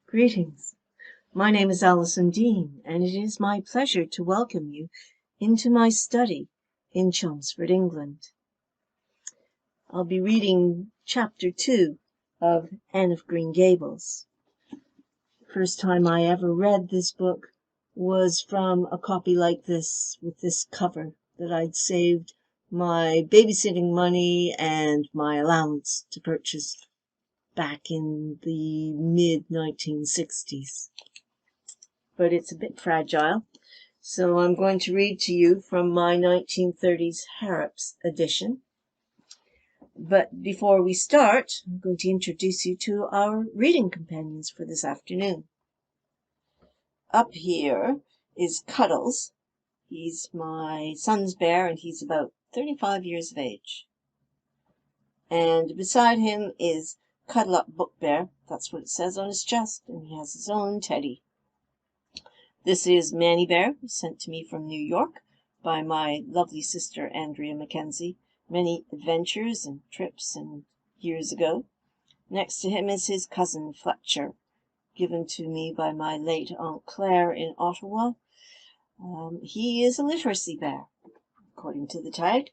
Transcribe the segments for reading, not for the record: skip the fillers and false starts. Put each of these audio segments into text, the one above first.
Greetings. My name is Allison Dean, and it is my pleasure to welcome you into my study in Chelmsford, England. I'll be reading Chapter 2 of Anne of Green Gables. First time I ever read this book was from a copy like this, with this cover, that I'd saved my babysitting money and my allowance to purchase back in the mid-1960s. But it's a bit fragile, so I'm going to read to you from my 1930s Harrop's edition. But before we start, I'm going to introduce you to our reading companions for this afternoon. Up here is Cuddles. He's my son's bear, and he's about 35 years of age. And beside him is Cuddle Up Book Bear. That's what it says on his chest, and he has his own teddy. This is Manny Bear, sent to me from New York by my lovely sister Andrea Mackenzie, many adventures and trips and years ago. Next to him is his cousin Fletcher, given to me by my late Aunt Claire in Ottawa. He is a literacy bear, according to the tag.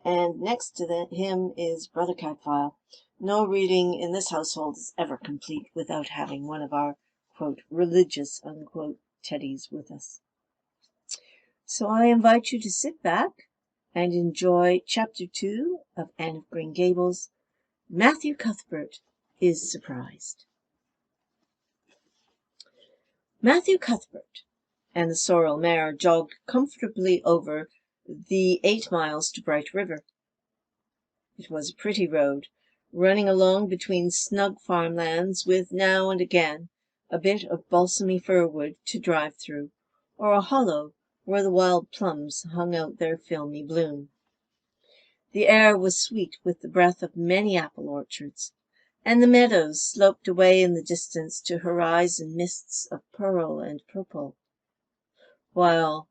And next to him is Brother Catfile. No reading in this household is ever complete without having one of our, quote, religious, unquote, teddies with us. So I invite you to sit back and enjoy Chapter 2 of Anne of Green Gables, Matthew Cuthbert is Surprised. Matthew Cuthbert and the sorrel mare jogged comfortably over the 8 miles to Bright River. It was a pretty road, running along between snug farmlands, with now and again a bit of balsamy firwood to drive through, or a hollow where the wild plums hung out their filmy bloom. The air was sweet with the breath of many apple orchards, and the meadows sloped away in the distance to horizon mists of pearl and purple, while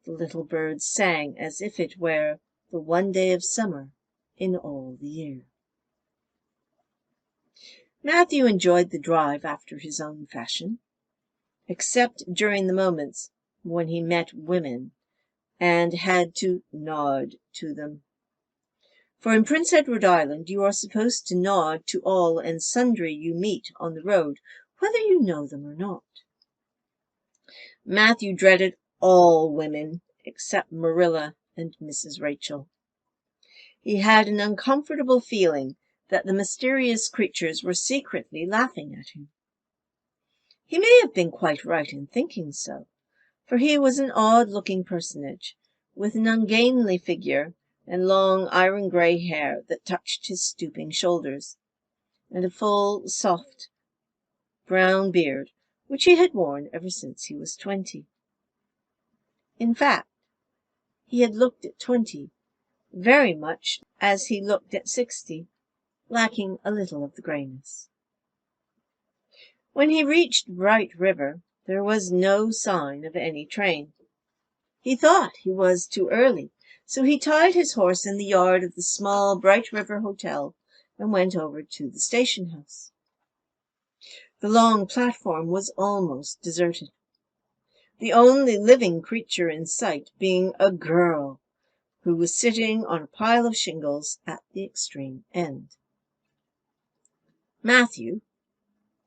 the little birds sang as if it were the one day of summer in all the year. Matthew enjoyed the drive after his own fashion, except during the moments when he met women and had to nod to them. For in Prince Edward Island you are supposed to nod to all and sundry you meet on the road, whether you know them or not. Matthew dreaded all women except Marilla and Mrs. Rachel. He had an uncomfortable feeling that the mysterious creatures were secretly laughing at him. He may have been quite right in thinking so, for he was an odd-looking personage, with an ungainly figure and long iron-gray hair that touched his stooping shoulders, and a full, soft, brown beard, which he had worn ever since he was 20. In fact, he had looked at 20 very much as he looked at 60, lacking a little of the grayness. When he reached Bright River, there was no sign of any train. He thought he was too early, so he tied his horse in the yard of the small Bright River Hotel and went over to the station house. The long platform was almost deserted, the only living creature in sight being a girl who was sitting on a pile of shingles at the extreme end. Matthew,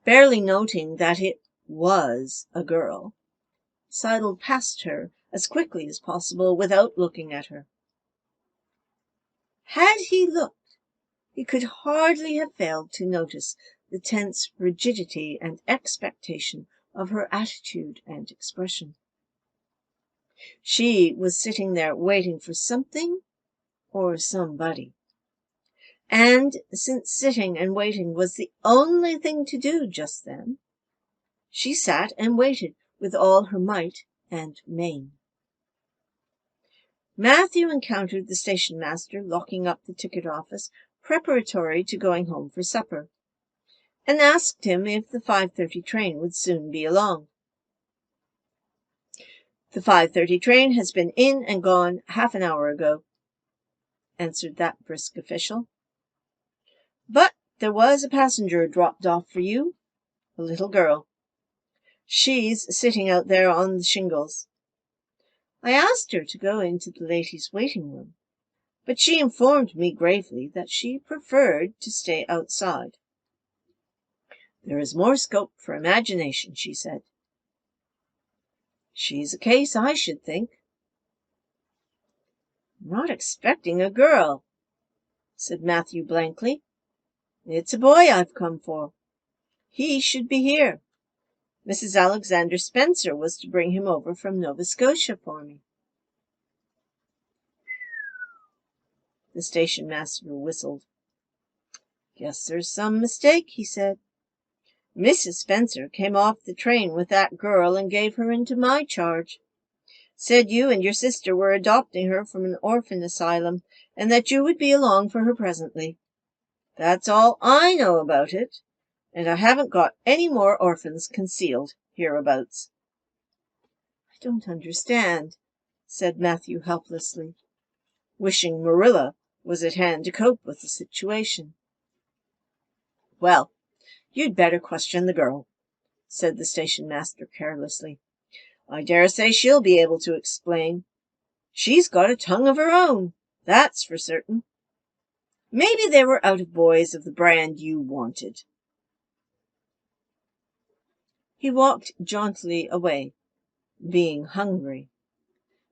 barely noting that it was a girl, sidled past her as quickly as possible without looking at her. Had he looked, he could hardly have failed to notice the tense rigidity and expectation of her attitude and expression. She was sitting there waiting for something or somebody. And since sitting and waiting was the only thing to do just then, she sat and waited with all her might and main. Matthew encountered the station master locking up the ticket office preparatory to going home for supper, and asked him if the 5:30 train would soon be along. "The 5:30 train has been in and gone half an hour ago," answered that brisk official. "But there was a passenger dropped off for you, a little girl. She's sitting out there on the shingles. I asked her to go into the ladies' waiting room, but she informed me gravely that she preferred to stay outside. There is more scope for imagination, she said. She's a case, I should think. Not expecting a girl, said Matthew blankly. It's a boy I've come for. He should be here. Mrs. Alexander Spencer was to bring him over from Nova Scotia for me. The station master whistled. Guess there's some mistake, he said. Mrs. Spencer came off the train with that girl and gave her into my charge. Said you and your sister were adopting her from an orphan asylum, and that you would be along for her presently. That's all I know about it, and I haven't got any more orphans concealed hereabouts. I don't understand, said Matthew helplessly, wishing Marilla was at hand to cope with the situation. Well, you'd better question the girl, said the station master carelessly. I dare say she'll be able to explain. She's got a tongue of her own, that's for certain. Maybe they were out of boys of the brand you wanted. He walked jauntily away, being hungry,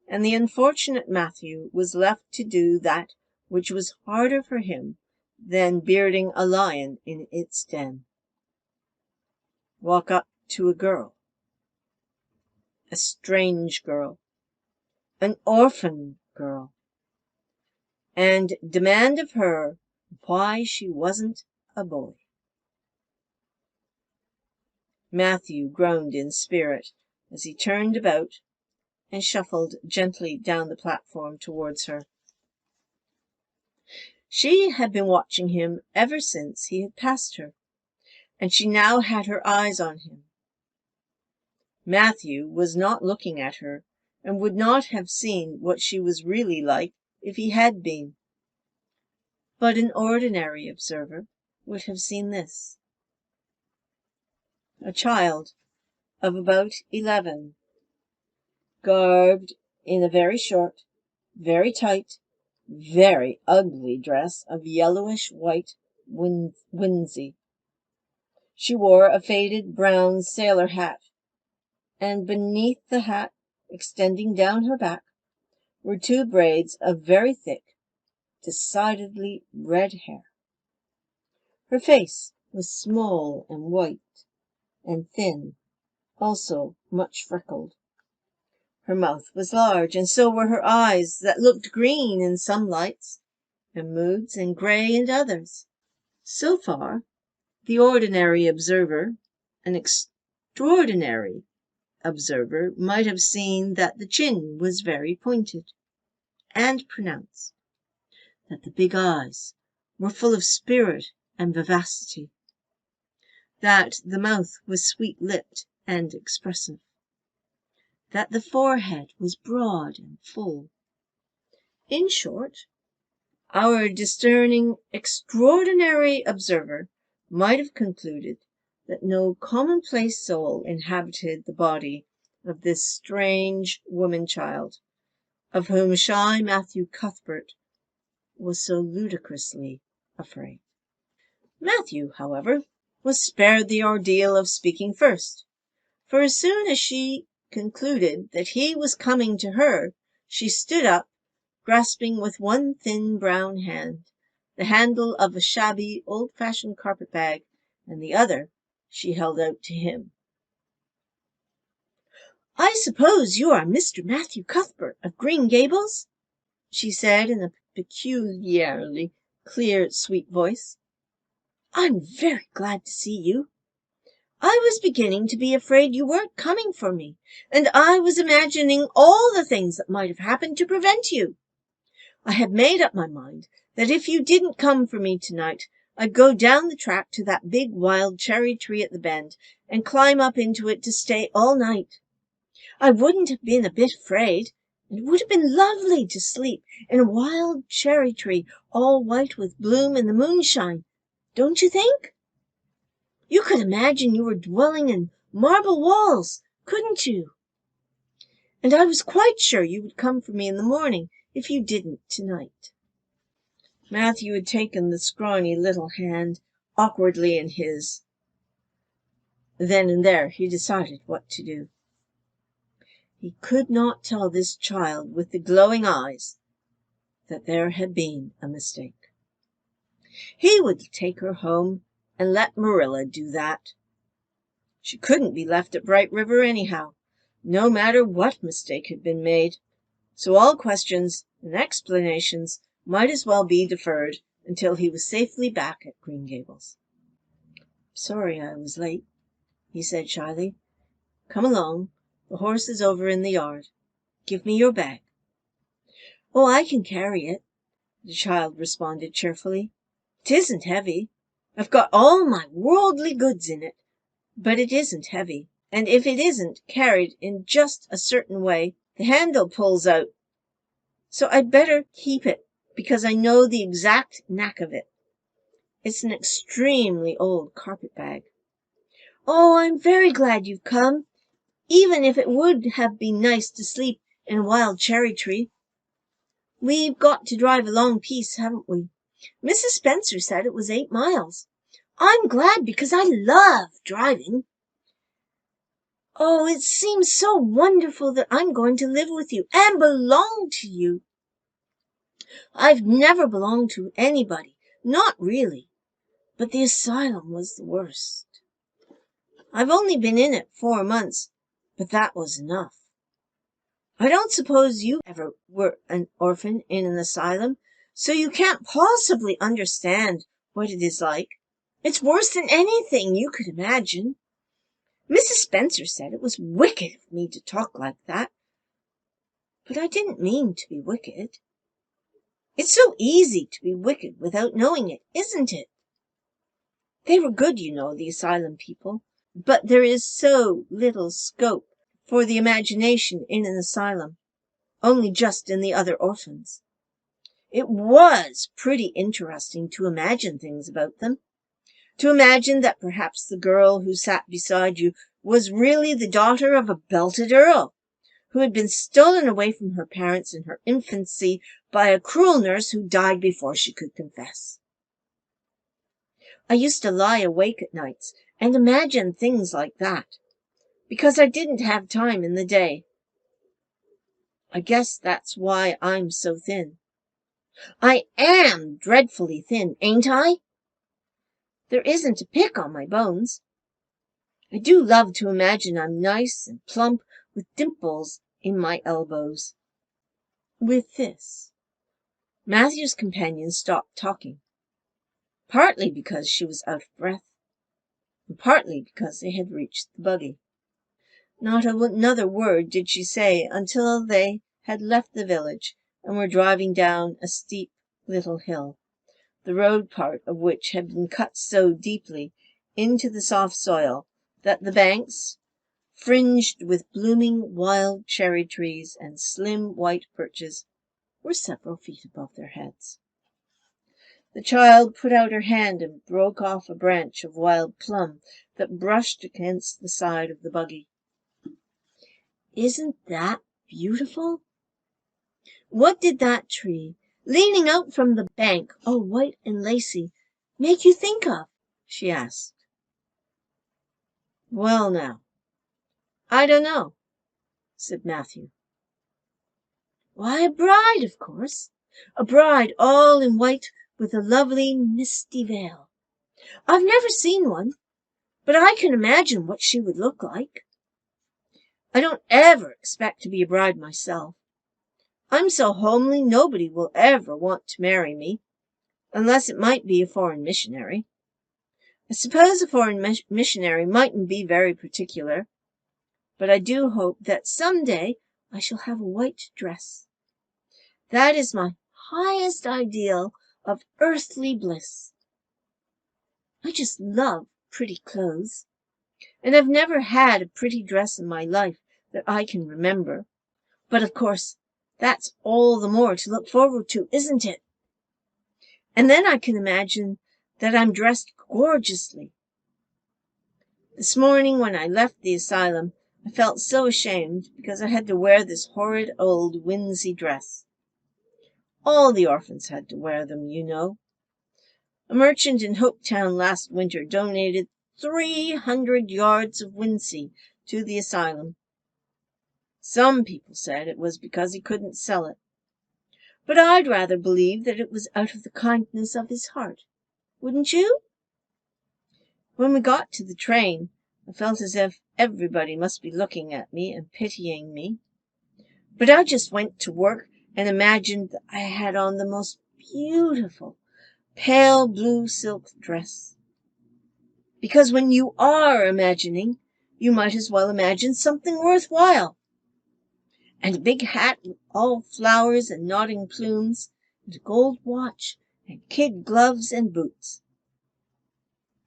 and the unfortunate Matthew was left to do that which was harder for him than bearding a lion in its den. Walk up to a girl, a strange girl, an orphan girl, and demand of her why she wasn't a boy. Matthew groaned in spirit as he turned about and shuffled gently down the platform towards her. She had been watching him ever since he had passed her, and she now had her eyes on him. Matthew was not looking at her, and would not have seen what she was really like if he had been. But an ordinary observer would have seen this. A child of about 11, garbed in a very short, very tight, very ugly dress of yellowish white winsey. She wore a faded brown sailor hat, and beneath the hat, extending down her back, were 2 braids of very thick, decidedly red hair. Her face was small and white and thin, also much freckled. Her mouth was large, and so were her eyes, that looked green in some lights and moods and gray in others. So far, the ordinary observer, an extraordinary observer, might have seen that the chin was very pointed and pronounced, that the big eyes were full of spirit and vivacity, that the mouth was sweet-lipped and expressive, that the forehead was broad and full. In short, our discerning, extraordinary observer might have concluded that no commonplace soul inhabited the body of this strange woman-child, of whom shy Matthew Cuthbert was so ludicrously afraid. Matthew, however, was spared the ordeal of speaking first, for as soon as she concluded that he was coming to her, she stood up, grasping with one thin brown hand the handle of a shabby, old-fashioned carpet-bag, and the other she held out to him. "I suppose you are Mr. Matthew Cuthbert of Green Gables?" she said in a peculiarly clear, sweet voice. "I'm very glad to see you. I was beginning to be afraid you weren't coming for me, and I was imagining all the things that might have happened to prevent you. I had made up my mind that if you didn't come for me tonight, I'd go down the track to that big wild cherry tree at the bend and climb up into it to stay all night. I wouldn't have been a bit afraid, and it would have been lovely to sleep in a wild cherry tree all white with bloom in the moonshine, don't you think? You could imagine you were dwelling in marble walls, couldn't you? And I was quite sure you would come for me in the morning, if you didn't tonight." Matthew had taken the scrawny little hand awkwardly in his. Then and there he decided what to do. He could not tell this child with the glowing eyes that there had been a mistake. He would take her home and let Marilla do that. She couldn't be left at Bright River anyhow, no matter what mistake had been made, so all questions and explanations might as well be deferred until he was safely back at Green Gables. "Sorry I was late," he said shyly. "Come along. The horse is over in the yard. Give me your bag." "Oh, I can carry it," the child responded cheerfully. "'Tisn't heavy. I've got all my worldly goods in it, but it isn't heavy, and if it isn't carried in just a certain way, the handle pulls out. So I'd better keep it, because I know the exact knack of it. It's an extremely old carpet-bag." "Oh, I'm very glad you've come, even if it would have been nice to sleep in a wild cherry tree. We've got to drive a long piece, haven't we? Mrs. Spencer said it was 8 miles. I'm glad because I love driving. Oh, it seems so wonderful that I'm going to live with you and belong to you. I've never belonged to anybody, not really, but the asylum was the worst. I've only been in it 4 months, but that was enough. I don't suppose you ever were an orphan in an asylum, so you can't possibly understand what it is like. It's worse than anything you could imagine. Mrs. Spencer said it was wicked of me to talk like that, but I didn't mean to be wicked. It's so easy to be wicked without knowing it, isn't it? They were good, you know, the asylum people, but there is so little scope for the imagination in an asylum, only just in the other orphans. It was pretty interesting to imagine things about them, to imagine that perhaps the girl who sat beside you was really the daughter of a belted earl, who had been stolen away from her parents in her infancy by a cruel nurse who died before she could confess. I used to lie awake at nights and imagine things like that, because I didn't have time in the day. I guess that's why I'm so thin. I am dreadfully thin, ain't I? There isn't a pick on my bones. I do love to imagine I'm nice and plump with dimples in my elbows." With this, Matthew's companion stopped talking, partly because she was out of breath, and partly because they had reached the buggy. Not another word did she say until they had left the village and were driving down a steep little hill, the road part of which had been cut so deeply into the soft soil that the banks, fringed with blooming wild cherry trees and slim white birches, were several feet above their heads. The child put out her hand and broke off a branch of wild plum that brushed against the side of the buggy. "Isn't that beautiful? What did that tree, leaning out from the bank, all white and lacy, make you think of?" she asked. "Well, now, I don't know," said Matthew. "Why, a bride, of course. A bride all in white with a lovely misty veil. I've never seen one, but I can imagine what she would look like. I don't ever expect to be a bride myself. I'm so homely nobody will ever want to marry me, unless it might be a foreign missionary. I suppose a foreign missionary mightn't be very particular, but I do hope that some day I shall have a white dress. That is my highest ideal of earthly bliss. I just love pretty clothes, and I've never had a pretty dress in my life that I can remember. But, of course, that's all the more to look forward to, isn't it? And then I can imagine that I'm dressed gorgeously. This morning when I left the asylum, I felt so ashamed because I had to wear this horrid old winsey dress. All the orphans had to wear them, you know. A merchant in Hopetown last winter donated 300 yards of winsey to the asylum. Some people said it was because he couldn't sell it. But I'd rather believe that it was out of the kindness of his heart. Wouldn't you? When we got to the train, I felt as if everybody must be looking at me and pitying me. But I just went to work and imagined that I had on the most beautiful pale blue silk dress. Because when you are imagining, you might as well imagine something worthwhile. And a big hat with all flowers and nodding plumes, and a gold watch, and kid gloves and boots.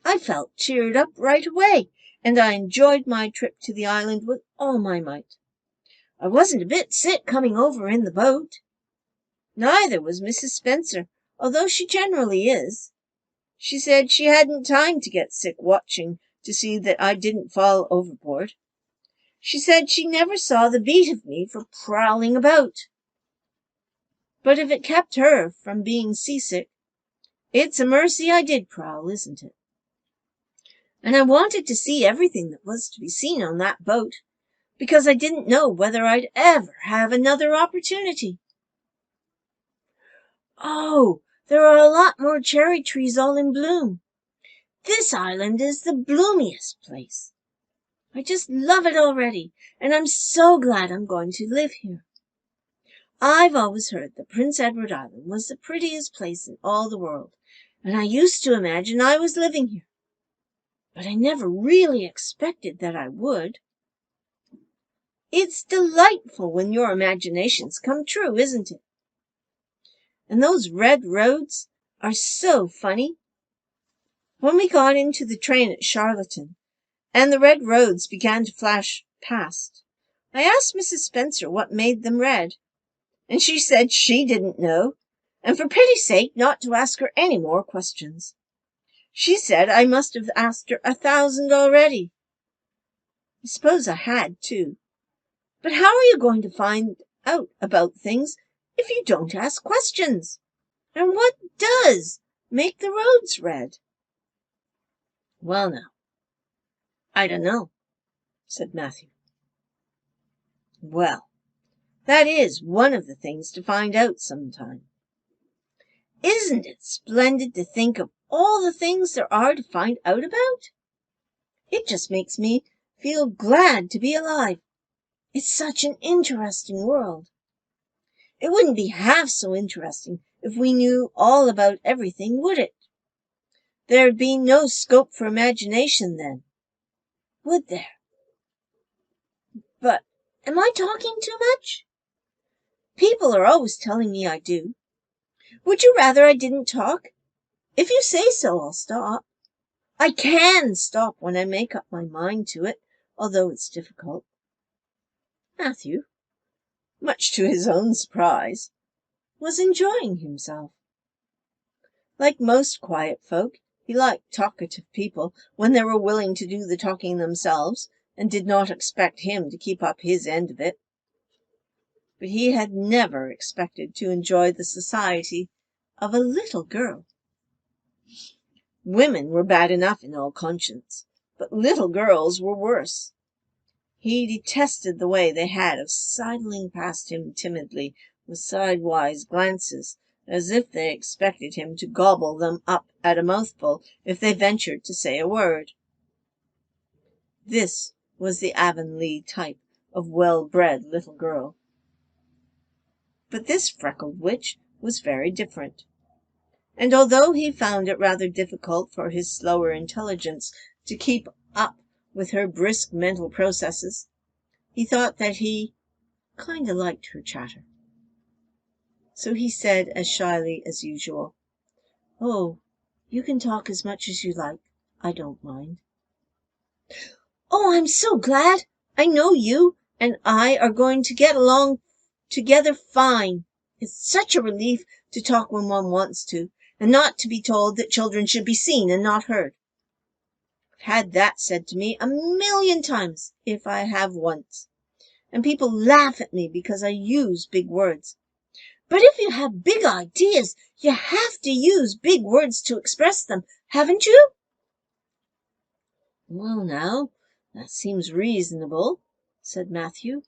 I felt cheered up right away, and I enjoyed my trip to the island with all my might. I wasn't a bit sick coming over in the boat. Neither was Mrs. Spencer, although she generally is. She said she hadn't time to get sick watching to see that I didn't fall overboard. She said she never saw the beat of me for prowling about. But if it kept her from being seasick, it's a mercy I did prowl, isn't it? And I wanted to see everything that was to be seen on that boat, because I didn't know whether I'd ever have another opportunity. Oh, there are a lot more cherry trees all in bloom. This island is the bloomiest place. I just love it already, and I'm so glad I'm going to live here. I've always heard that Prince Edward Island was the prettiest place in all the world, and I used to imagine I was living here. But I never really expected that I would. It's delightful when your imaginations come true, isn't it? And those red roads are so funny. When we got into the train at Charlottetown, and the red roads began to flash past, I asked Mrs. Spencer what made them red, and she said she didn't know, and for pity's sake not to ask her any more questions. She said I must have asked her 1,000 already. I suppose I had, too. But how are you going to find out about things if you don't ask questions? And what does make the roads red? Well, now, I don't know, said Matthew. Well, that is one of the things to find out sometime. Isn't it splendid to think of all the things there are to find out about? It just makes me feel glad to be alive. It's such an interesting world. It wouldn't be half so interesting if we knew all about everything, would it? There'd be no scope for imagination then, would there? But am I talking too much? People are always telling me I do. Would you rather I didn't talk? If you say so, I'll stop. I can stop when I make up my mind to it, although it's difficult. Matthew, much to his own surprise, was enjoying himself. Like most quiet folk, he liked talkative people when they were willing to do the talking themselves and did not expect him to keep up his end of it. But he had never expected to enjoy the society of a little girl. Women were bad enough in all conscience, but little girls were worse. He detested the way they had of sidling past him timidly with sidewise glances, as if they expected him to gobble them up at a mouthful if they ventured to say a word. This was the Avonlea type of well-bred little girl. But this freckled witch was very different. And although he found it rather difficult for his slower intelligence to keep up with her brisk mental processes, he thought that he kind of liked her chatter. So he said as shyly as usual, "Oh, you can talk as much as you like. I don't mind." "Oh, I'm so glad! I know you and I are going to get along together fine. It's such a relief to talk when one wants to, and not to be told that children should be seen and not heard." I've had that said to me 1,000,000 times, if I have once. And people laugh at me because I use big words. But if you have big ideas, you have to use big words to express them, haven't you? Well, now, that seems reasonable, said Matthew.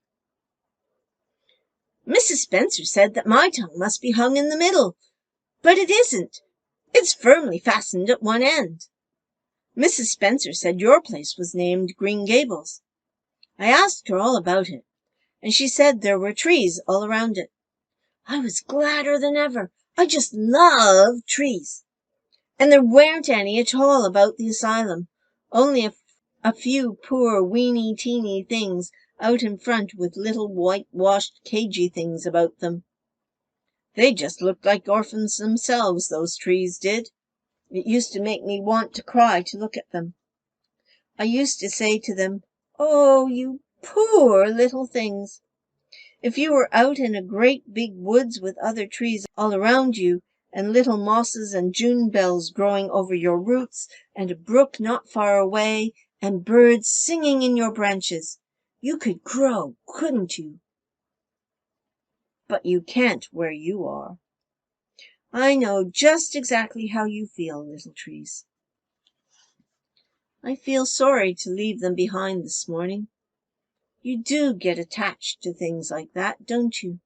Mrs. Spencer said that my tongue must be hung in the middle, but it isn't. It's firmly fastened at one end. Mrs. Spencer said your place was named Green Gables. I asked her all about it, and she said there were trees all around it. I was gladder than ever. I just love trees. And there weren't any at all about the asylum, only a few poor weeny-teeny things out in front with little whitewashed cagey things about them. They just looked like orphans themselves, those trees did. It used to make me want to cry to look at them. I used to say to them, "Oh, you poor little things." If you were out in a great big woods with other trees all around you, and little mosses and June bells growing over your roots, and a brook not far away, and birds singing in your branches, you could grow, couldn't you? But you can't where you are. I know just exactly how you feel, little trees. I feel sorry to leave them behind this morning. You do get attached to things like that, don't you?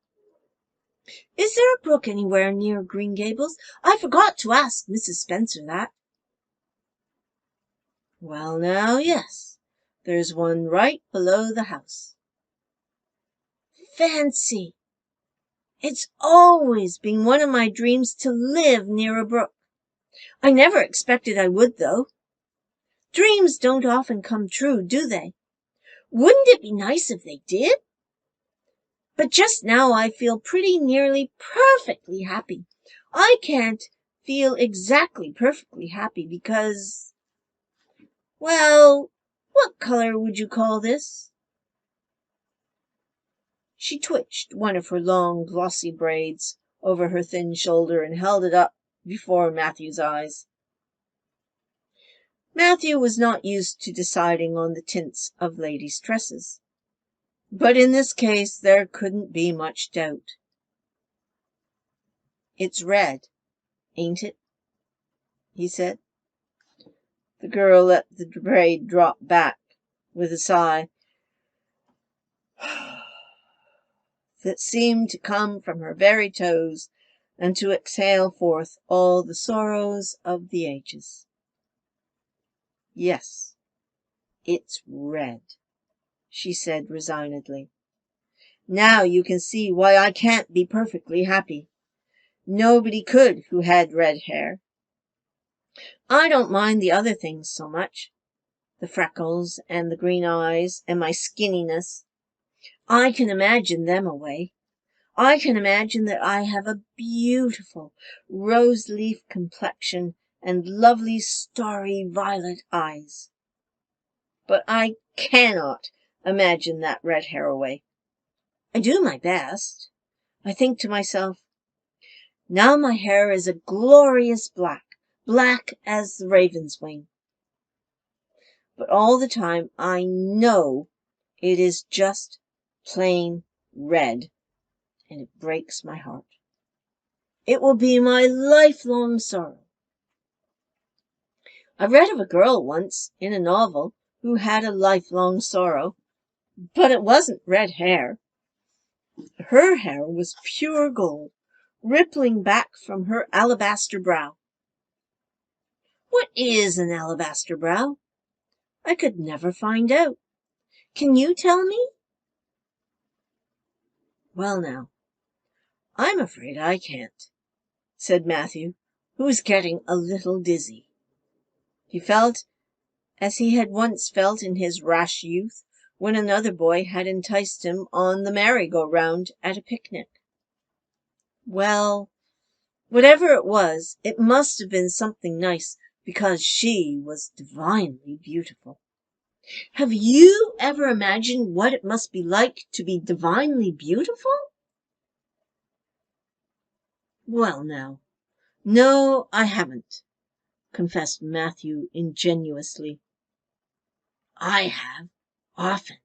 Is there a brook anywhere near Green Gables? I forgot to ask Mrs. Spencer that. Well, now, yes. There's one right below the house. Fancy! It's always been one of my dreams to live near a brook. I never expected I would, though. Dreams don't often come true, do they? Wouldn't it be nice if they did? But just now I feel pretty nearly perfectly happy. I can't feel exactly perfectly happy because, well, what color would you call this? She twitched one of her long, glossy braids over her thin shoulder and held it up before Matthew's eyes. Matthew was not used to deciding on the tints of ladies' tresses, but in this case there couldn't be much doubt. It's red, ain't it? He said. The girl let the braid drop back with a sigh that seemed to come from her very toes and to exhale forth all the sorrows of the ages. Yes, it's red, she said resignedly. Now you can see why I can't be perfectly happy. Nobody could who had red hair. I don't mind the other things so much, the freckles and the green eyes and my skinniness. I can imagine them away. I can imagine that I have a beautiful rose-leaf complexion and lovely starry violet eyes. But I cannot imagine that red hair away. I do my best. I think to myself, now my hair is a glorious black, black as the raven's wing. But all the time I know it is just plain red, and it breaks my heart. It will be my lifelong sorrow. I read of a girl once in a novel who had a lifelong sorrow, but it wasn't red hair. Her hair was pure gold, rippling back from her alabaster brow. What is an alabaster brow? I could never find out. Can you tell me? Well, now, I'm afraid I can't, said Matthew, who was getting a little dizzy. He felt as he had once felt in his rash youth when another boy had enticed him on the merry-go-round at a picnic. Well, whatever it was, it must have been something nice, because she was divinely beautiful. Have you ever imagined what it must be like to be divinely beautiful? Well, now, no, I haven't, confessed Matthew ingenuously. I have, often.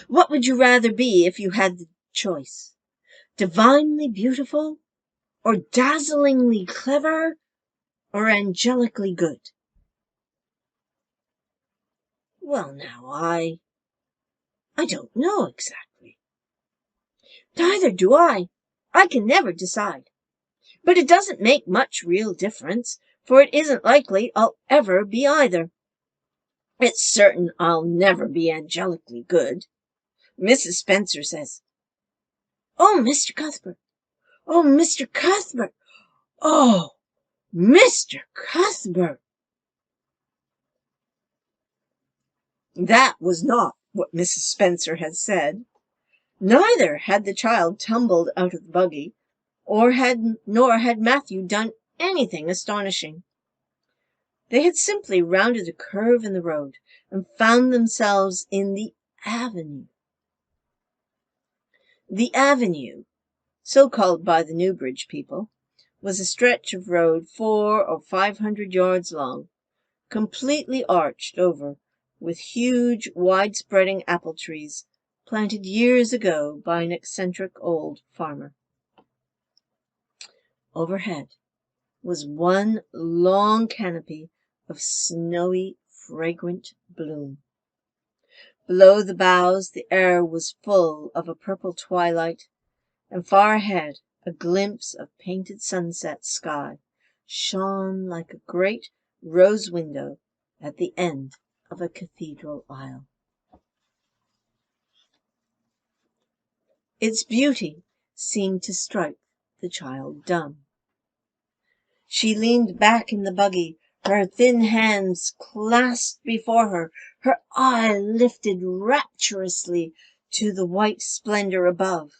What would you rather be if you had the choice? Divinely beautiful, or dazzlingly clever, or angelically good? Well, now, I don't know exactly. Neither do I. I can never decide. But it doesn't make much real difference, for it isn't likely I'll ever be either. It's certain I'll never be angelically good. Mrs. Spencer says, "Oh, Mr. Cuthbert! Oh, Mr. Cuthbert! Oh, Mr. Cuthbert!" That was not what Mrs. Spencer had said. Neither had the child tumbled out of the buggy, nor had Matthew done anything astonishing. They had simply rounded a curve in the road and found themselves in the avenue. The avenue, so called by the Newbridge people, was a stretch of road 400 or 500 yards long, completely arched over with huge, wide-spreading apple trees planted years ago by an eccentric old farmer. Overhead was one long canopy of snowy, fragrant bloom. Below the boughs the air was full of a purple twilight, and far ahead a glimpse of painted sunset sky shone like a great rose window at the end of a cathedral aisle. Its beauty seemed to strike the child dumb. She leaned back in the buggy, her thin hands clasped before her, her eye lifted rapturously to the white splendor above.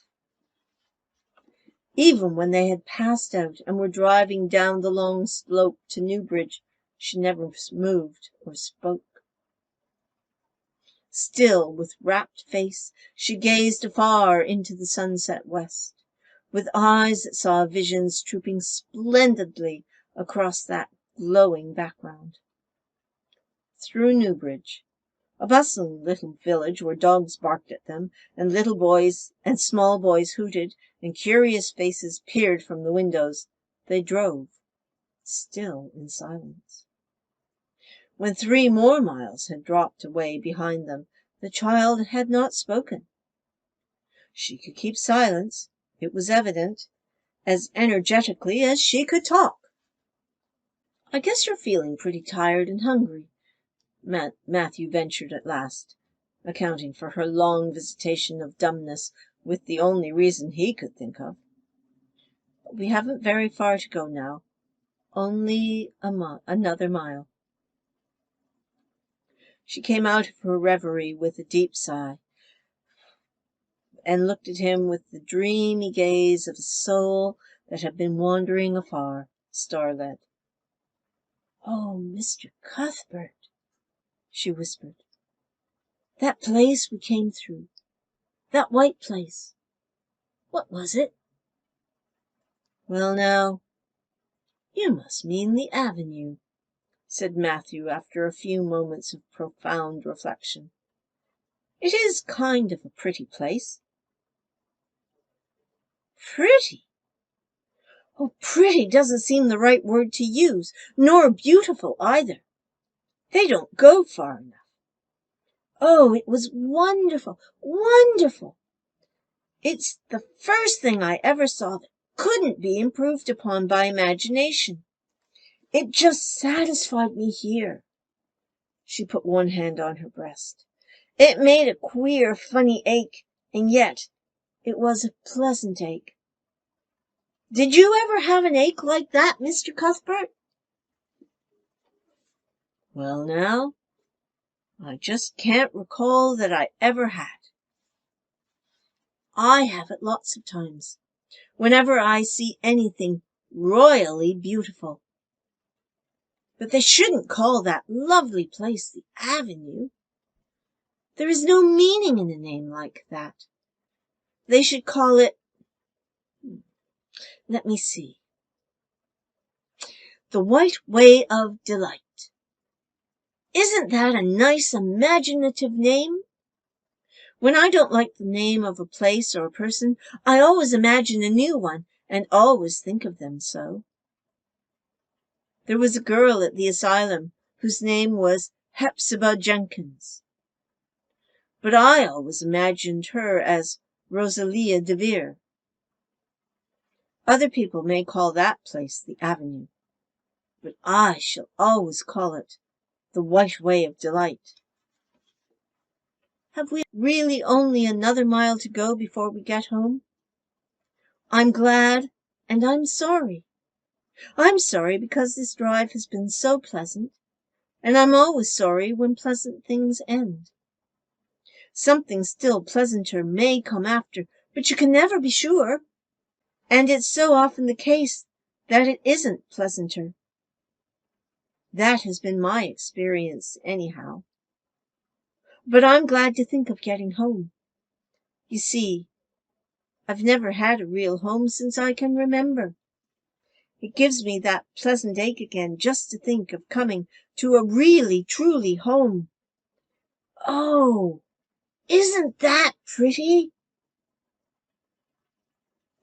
Even when they had passed out and were driving down the long slope to Newbridge, she never moved or spoke. Still, with rapt face, she gazed afar into the sunset west, with eyes that saw visions trooping splendidly across that glowing background. Through Newbridge, a bustling little village where dogs barked at them, and little boys and small boys hooted, and curious faces peered from the windows, they drove, still in silence. When 3 more miles had dropped away behind them, the child had not spoken. She could keep silence, it was evident, as energetically as she could talk. "I guess you're feeling pretty tired and hungry," Matthew ventured at last, accounting for her long visitation of dumbness with the only reason he could think of. "We haven't very far to go now. Only another mile." She came out of her reverie with a deep sigh, and looked at him with the dreamy gaze of a soul that had been wandering afar, starlit. "Oh, Mr. Cuthbert," she whispered, "that place we came through, that white place, what was it?" "Well, now, you must mean the avenue," said Matthew after a few moments of profound reflection. "It is kind of a pretty place." "Pretty? Oh, pretty doesn't seem the right word to use, nor beautiful either. They don't go far enough. Oh, it was wonderful, wonderful. It's the first thing I ever saw that couldn't be improved upon by imagination. It just satisfied me here." She put one hand on her breast. It made a queer, funny ache, and yet it was a pleasant ache. "Did you ever have an ache like that, Mr. Cuthbert?" "Well, now, I just can't recall that I ever had. I have it lots of times, whenever I see anything royally beautiful. But they shouldn't call that lovely place the Avenue. There is no meaning in a name like that. They should call it, let me see, the White Way of Delight." Isn't that a nice imaginative name? When I don't like the name of a place or a person, I always imagine a new one, and always think of them so. There was a girl at the asylum whose name was Hepzibah Jenkins, but I always imagined her as Rosalia de Vere. Other people may call that place the Avenue, but I shall always call it the White Way of Delight. Have we really only another mile to go before we get home? I'm glad and I'm sorry. I'm sorry because this drive has been so pleasant, and I'm always sorry when pleasant things end. Something still pleasanter may come after, but you can never be sure, and it's so often the case that it isn't pleasanter. That has been my experience anyhow. But I'm glad to think of getting home. You see, I've never had a real home since I can remember. It gives me that pleasant ache again just to think of coming to a really, truly home. Oh, isn't that pretty?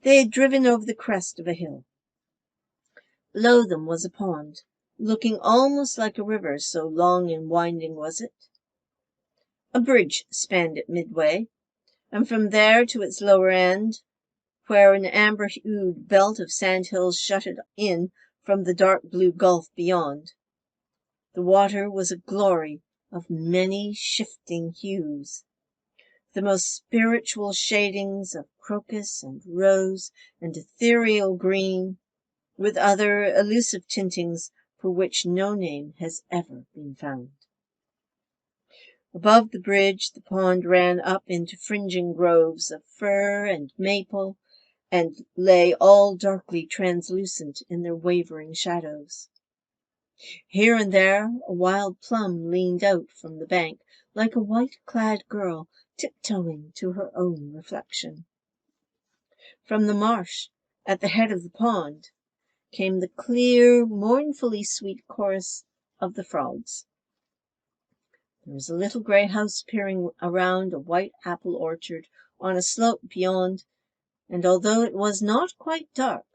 They had driven over the crest of a hill. Below them was a pond, looking almost like a river, so long and winding was it. A bridge spanned it midway, and from there to its lower end, where an amber-hued belt of sandhills shut it in from the dark blue gulf beyond, the water was a glory of many shifting hues, the most spiritual shadings of crocus and rose and ethereal green, with other elusive tintings for which no name has ever been found. Above the bridge the pond ran up into fringing groves of fir and maple, and lay all darkly translucent in their wavering shadows. Here and there a wild plum leaned out from the bank, like a white-clad girl tiptoeing to her own reflection. From the marsh at the head of the pond came the clear, mournfully sweet chorus of the frogs. There was a little gray house peering around a white apple orchard on a slope beyond, and although it was not quite dark,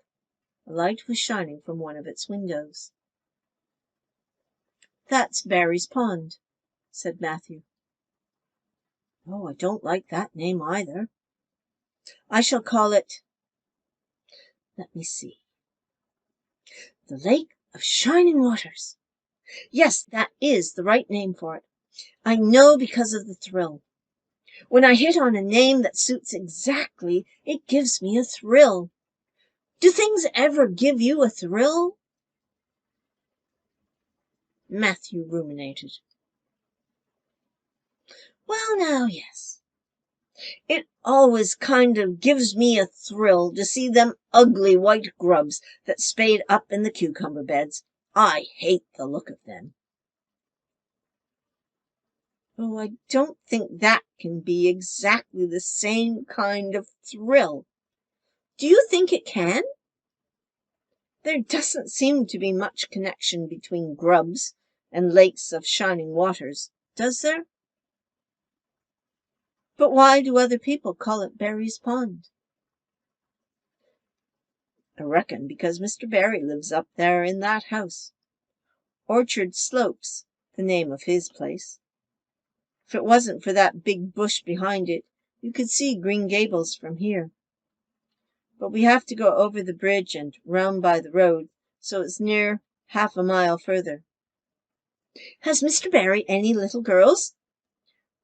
a light was shining from one of its windows. "That's Barry's Pond," said Matthew. "Oh, I don't like that name either. I shall call it, let me see, the Lake of Shining Waters. Yes, that is the right name for it. I know because of the thrill. When I hit on a name that suits exactly, it gives me a thrill. Do things ever give you a thrill?" Matthew ruminated. "Well, now, yes. It always kind of gives me a thrill to see them ugly white grubs that spade up in the cucumber beds. I hate the look of them." "Oh, I don't think that can be exactly the same kind of thrill. Do you think it can? There doesn't seem to be much connection between grubs and lakes of shining waters, does there? But why do other people call it Barry's Pond?" "I reckon because Mr. Barry lives up there in that house. Orchard Slope's the name of his place. If it wasn't for that big bush behind it, you could see Green Gables from here. But we have to go over the bridge and round by the road, so it's near half a mile further." "Has Mr. Barry any little girls?"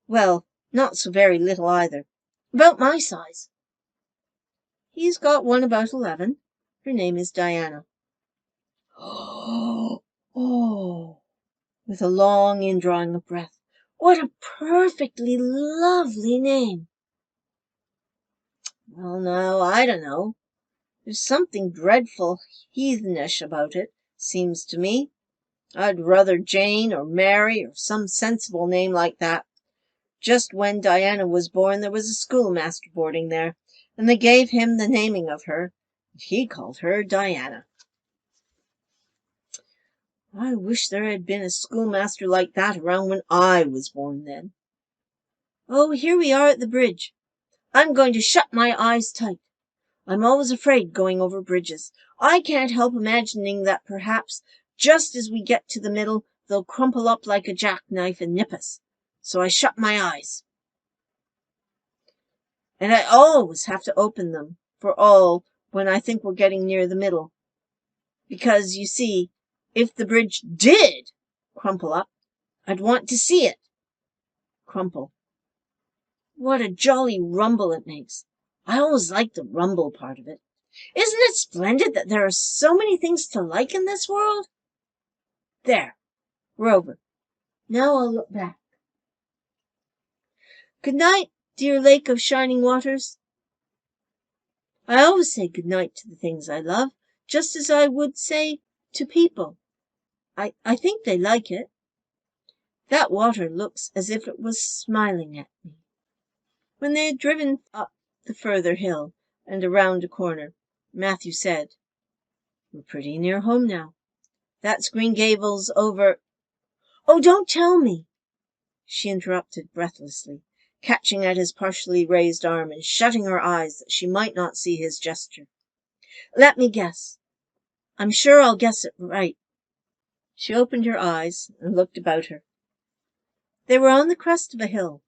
"Well, not so very little either. About my size." "He's got one about 11. Her name is Diana." "Oh, oh," with a long indrawing of breath. "What a perfectly lovely name." "Well, now, I dunno. There's something dreadful heathenish about it, seems to me. I'd ruther Jane or Mary or some sensible name like that. Just when Diana was born there was a schoolmaster boarding there, and they gave him the naming of her, and he called her Diana." I wish there had been a schoolmaster like that around when I was born then. Oh, here we are at the bridge. I'm going to shut my eyes tight. I'm always afraid going over bridges. I can't help imagining that perhaps, just as we get to the middle, they'll crumple up like a jackknife and nip us. So I shut my eyes. And I always have to open them for all when I think we're getting near the middle. Because, you see, if the bridge did crumple up, I'd want to see it crumple. What a jolly rumble it makes. I always like the rumble part of it. Isn't it splendid that there are so many things to like in this world? There, we're over. Now I'll look back. Good night, dear lake of shining waters. I always say good night to the things I love, just as I would say to people. I think they like it. That water looks as if it was smiling at me. When they had driven up the further hill and around a corner, Matthew said, We're pretty near home now. That's Green Gables over— Oh, don't tell me, she interrupted breathlessly, catching at his partially raised arm and shutting her eyes that she might not see his gesture. Let me guess. I'm sure I'll guess it right. She opened her eyes and looked about her. They were on the crest of a hill.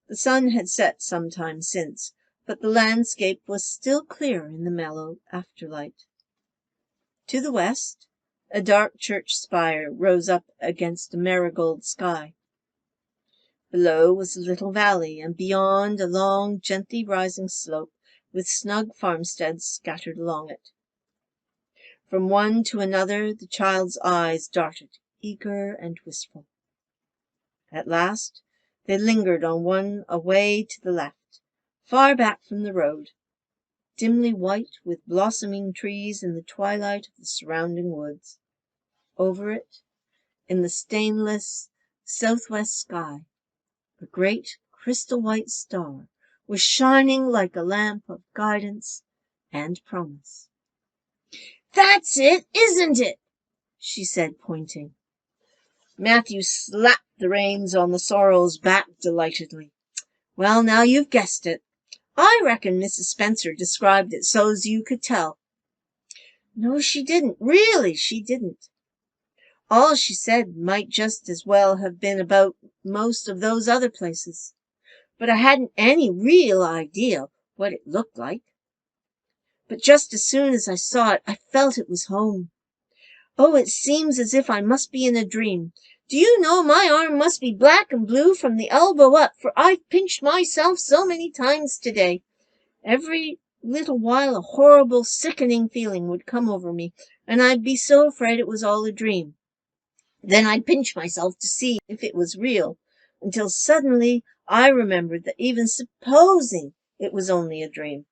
The sun had set some time since, but the landscape was still clear in the mellow afterlight. To the west, a dark church spire rose up against a marigold sky. Below was a little valley, and beyond a long, gently rising slope with snug farmsteads scattered along it. From one to another the child's eyes darted, eager and wistful. At last they lingered on one away to the left, far back from the road, dimly white with blossoming trees in the twilight of the surrounding woods. Over it, in the stainless southwest sky, a great crystal-white star was shining like a lamp of guidance and promise. That's it, isn't it? She said, pointing. Matthew slapped the reins on the sorrel's back delightedly. Well, now you've guessed it. I reckon Mrs. Spencer described it so's you could tell. No, she didn't. Really, she didn't. All she said might just as well have been about most of those other places. But I hadn't any real idea what it looked like. But just as soon as I saw it, I felt it was home. Oh, it seems as if I must be in a dream. Do you know, my arm must be black and blue from the elbow up, for I've pinched myself so many times today. Every little while a horrible, sickening feeling would come over me, and I'd be so afraid it was all a dream. Then I'd pinch myself to see if it was real, until suddenly I remembered that even supposing it was only a dream,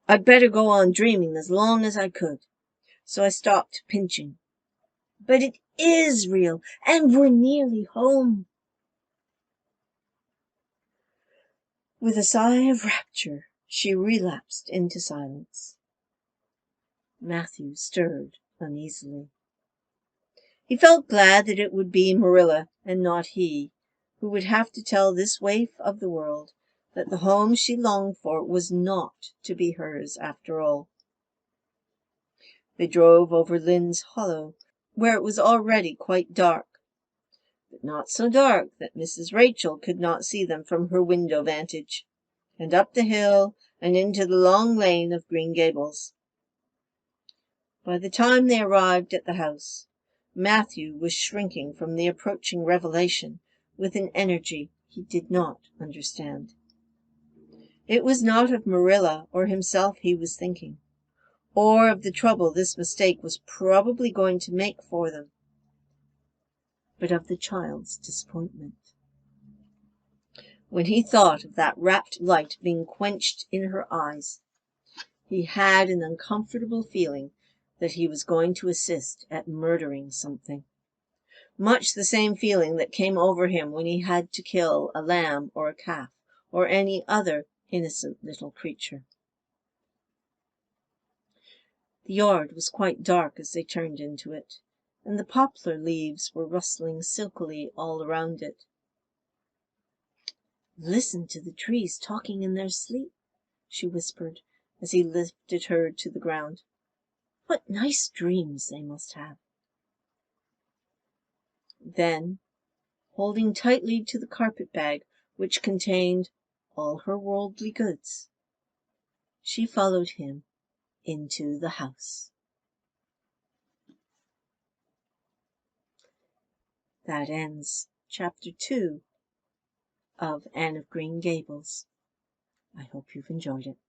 I'd better go on dreaming as long as I could. So I stopped pinching. But it is real, and we're nearly home. With a sigh of rapture, she relapsed into silence. Matthew stirred uneasily. He felt glad that it would be Marilla and not he who would have to tell this waif of the world that the home she longed for was not to be hers after all. They drove over Lynn's Hollow, where it was already quite dark, but not so dark that Mrs. Rachel could not see them from her window vantage, and up the hill and into the long lane of Green Gables. By the time they arrived at the house, Matthew was shrinking from the approaching revelation with an energy he did not understand. It was not of Marilla or himself he was thinking, or of the trouble this mistake was probably going to make for them, but of the child's disappointment. When he thought of that rapt light being quenched in her eyes, he had an uncomfortable feeling that he was going to assist at murdering something. Much the same feeling that came over him when he had to kill a lamb or a calf or any other innocent little creature. The yard was quite dark as they turned into it, and the poplar leaves were rustling silkily all around it. "Listen to the trees talking in their sleep," she whispered, as he lifted her to the ground. "What nice dreams they must have." Then, holding tightly to the carpet-bag which contained all her worldly goods, she followed him into the house. That ends chapter 2 of Anne of Green Gables. I hope you've enjoyed it.